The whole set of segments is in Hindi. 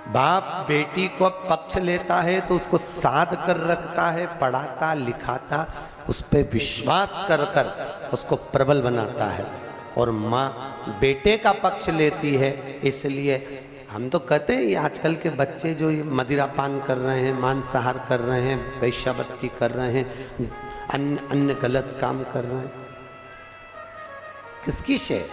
बाप बेटी को पक्ष लेता है तो उसको साध कर रखता है, पढ़ाता लिखाता, उस पर विश्वास कर कर उसको प्रबल बनाता है। और माँ बेटे का पक्ष लेती है। इसलिए हम तो कहते हैं ये आजकल के बच्चे जो ये मदिरापान कर रहे हैं, मांसाहार कर रहे हैं, वेश्यावृत्ति कर रहे हैं, अन्य अन्य गलत काम कर रहे हैं, किसकी शय?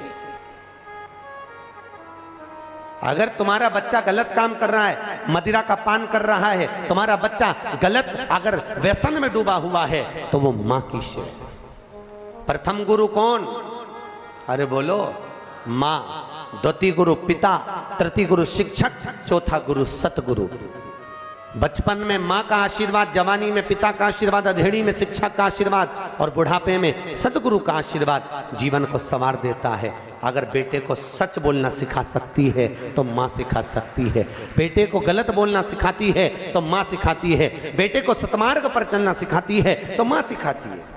अगर तुम्हारा बच्चा गलत काम कर रहा है, मदिरा का पान कर रहा है, तुम्हारा बच्चा गलत अगर व्यसन में डूबा हुआ है, तो वो मां की शय। प्रथम गुरु कौन? अरे बोलो, मां। द्वितीय गुरु पिता, तृतीय गुरु शिक्षक, चौथा गुरु सतगुरु। बचपन में माँ का आशीर्वाद, जवानी में पिता का आशीर्वाद, अधेड़ी में शिक्षक का आशीर्वाद और बुढ़ापे में सतगुरु का आशीर्वाद जीवन को संवार देता है। अगर बेटे को सच बोलना सिखा सकती है तो माँ सिखा सकती है। बेटे को गलत बोलना सिखाती है तो माँ सिखाती है। बेटे को सतमार्ग पर चलना सिखाती है तो माँ सिखाती है।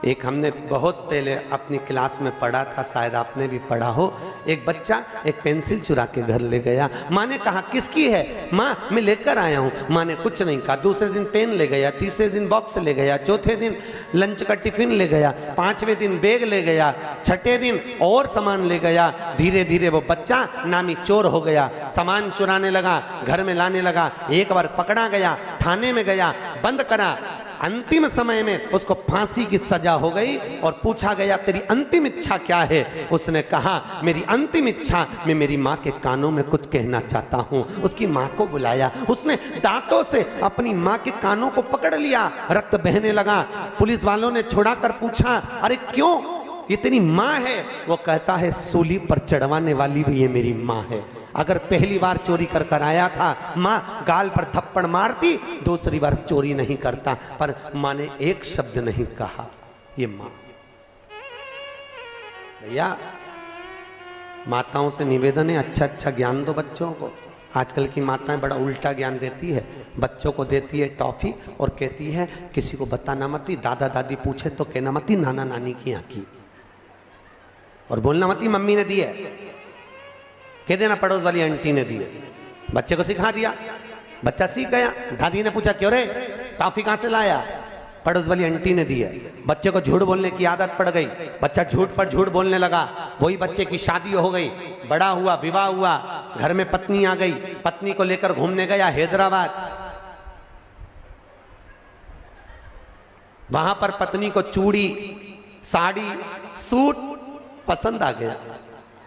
एक हमने बहुत पहले अपनी क्लास में पढ़ा था, शायद आपने भी पढ़ा हो। एक बच्चा एक पेंसिल चुरा के घर ले गया। माँ ने कहा किसकी है? माँ मैं लेकर आया हूँ। माँ ने कुछ नहीं कहा। दूसरे दिन पेन ले गया, तीसरे दिन बॉक्स ले गया, चौथे दिन लंच का टिफिन ले गया, पांचवें दिन बैग ले गया, छठे दिन और सामान ले गया। धीरे धीरे वो बच्चा नामी चोर हो गया। सामान चुराने लगा, घर में लाने लगा। एक बार पकड़ा गया, थाने में गया, बंद करा। अंतिम समय में उसको फांसी की सजा हो गई और पूछा गया तेरी अंतिम इच्छा क्या है? उसने कहा मेरी अंतिम इच्छा, मैं मेरी माँ के कानों में कुछ कहना चाहता हूँ। उसकी माँ को बुलाया, उसने दांतों से अपनी माँ के कानों को पकड़ लिया, रक्त बहने लगा। पुलिस वालों ने छुड़ा कर पूछा अरे क्यों, ये तेरी माँ है? वो कहता है सूली पर चढ़वाने वाली भी ये मेरी माँ है। अगर पहली बार चोरी कर कर आया था, माँ गाल पर थप्पड़ मारती, दूसरी बार चोरी नहीं करता। पर माँ ने एक शब्द नहीं कहा, ये माँ। भैया माताओं से निवेदन है, अच्छा अच्छा ज्ञान दो बच्चों को। आजकल की माताएं बड़ा उल्टा ज्ञान देती है। बच्चों को देती है टॉफी और कहती है किसी को बताना मती, दादा दादी पूछे तो कहना मती नाना नानी की यहाँ की, और बोलना मती मम्मी ने दी है, कह देना पड़ोस वाली आंटी ने दी है। बच्चे को सिखा दिया, बच्चा सीख गया। दादी ने पूछा क्यों रे, टॉफी कहां से लाया? पड़ोस वाली आंटी ने दी है। बच्चे को झूठ बोलने की आदत पड़ गई, बच्चा झूठ पर झूठ बोलने लगा। वही बच्चे की शादी हो गई, बड़ा हुआ, विवाह हुआ, घर में पत्नी आ गई। पत्नी को लेकर घूमने गया हैदराबाद। वहां पर पत्नी को चूड़ी, साड़ी, सूट पसंद आ गया।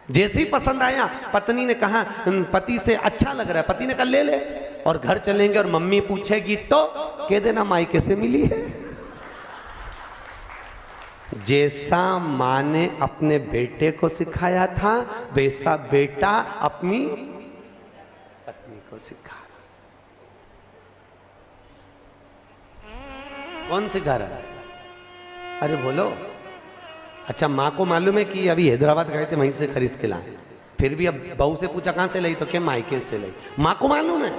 जैसे ही पसंद आया, पत्नी ने कहा पति से अच्छा लग रहा है। पति ने कहा ले ले। और घर चलेंगे और मम्मी पूछेगी तो कह देना मायके से मिली है। जैसा माँ ने अपने बेटे को सिखाया था, वैसा बेटा अपनी पत्नी को सिखा। कौन सिखा रहा है? अरे बोलो। अच्छा माँ को मालूम है कि अभी हैदराबाद गए थे, वहीं से खरीद के लाए। फिर भी अब बहू से पूछा कहां से लाई, तो क्या मायके से लाई। माँ को मालूम है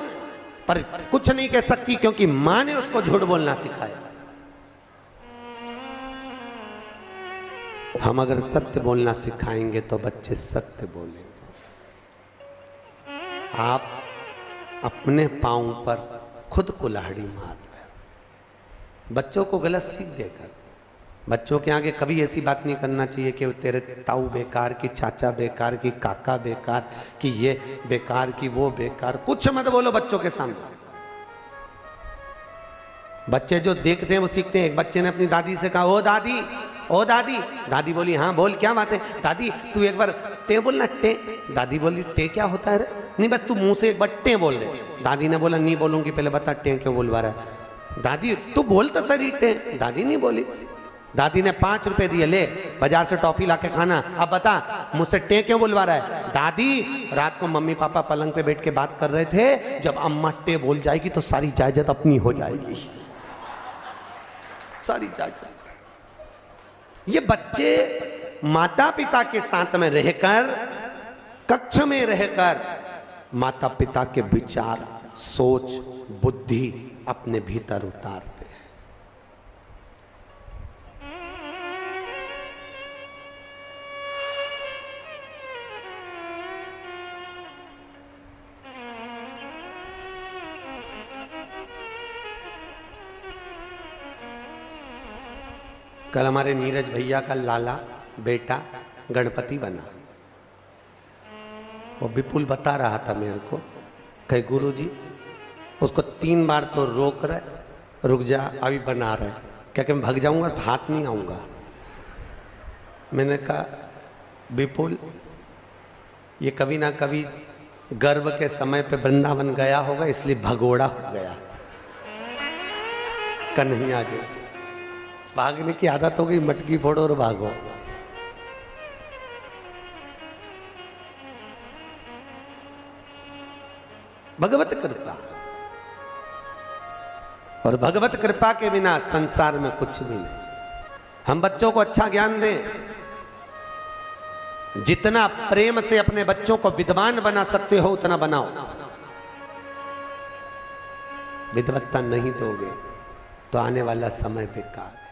पर कुछ नहीं कह सकती, क्योंकि माँ ने उसको झूठ बोलना सिखाया। हम अगर सत्य बोलना सिखाएंगे तो बच्चे सत्य बोलेंगे। आप अपने पांव पर खुद कुल्हाड़ी मार रहे। बच्चों को गलत सीख देकर बच्चों के आगे कभी ऐसी बात नहीं करना चाहिए कि तेरे ताऊ बेकार, की चाचा बेकार, की काका बेकार, कि ये बेकार, की वो बेकार। कुछ मत बोलो बच्चों के सामने। बच्चे जो देखते हैं वो सीखते हैं। एक बच्चे ने अपनी दादी से कहा ओ दादी, ओ दादी। दादी बोली हाँ बोल क्या बात है? दादी तू एक बार टे बोलना, टे। दादी बोली टे क्या होता है रे? नहीं बस तू मुंह से एक बार टे बोल दे। दादी ने बोला नहीं बोलूंगी, पहले बता टे क्यों बोलवा रहा है। दादी तू बोल तो सही टे। दादी नहीं बोली। दादी ने 5 रुपए दिए, ले बाजार से टॉफी लाके खाना, अब बता मुझसे टे क्यों बुलवा रहा है? दादी रात को मम्मी पापा पलंग पे बैठ के बात कर रहे थे, जब अम्मा टे बोल जाएगी तो सारी जायदाद अपनी हो जाएगी, सारी जायदाद। ये बच्चे माता पिता के साथ में रहकर, कक्ष में रहकर माता पिता के विचार, सोच, बुद्धि अपने भीतर उतारते। कल हमारे नीरज भैया का लाला बेटा गणपति बना। वो विपुल बता रहा था मेरे को, कहे गुरु जी उसको 3 बार तो रोक रहे, रुक जा अभी बना रहे, क्या कि मैं भाग जाऊंगा हाथ नहीं आऊंगा। मैंने कहा विपुल ये कभी ना कभी गर्भ के समय पे वृंदावन गया होगा इसलिए भगोड़ा हो गया। कन्हैया जी भागने की आदत हो गई, मटकी फोड़ो और भागो। भगवत कृपा, और भगवत कृपा के बिना संसार में कुछ भी नहीं। हम बच्चों को अच्छा ज्ञान दें, जितना प्रेम से अपने बच्चों को विद्वान बना सकते हो उतना बनाओ। विद्वत्ता नहीं दोगे तो आने वाला समय बेकार है।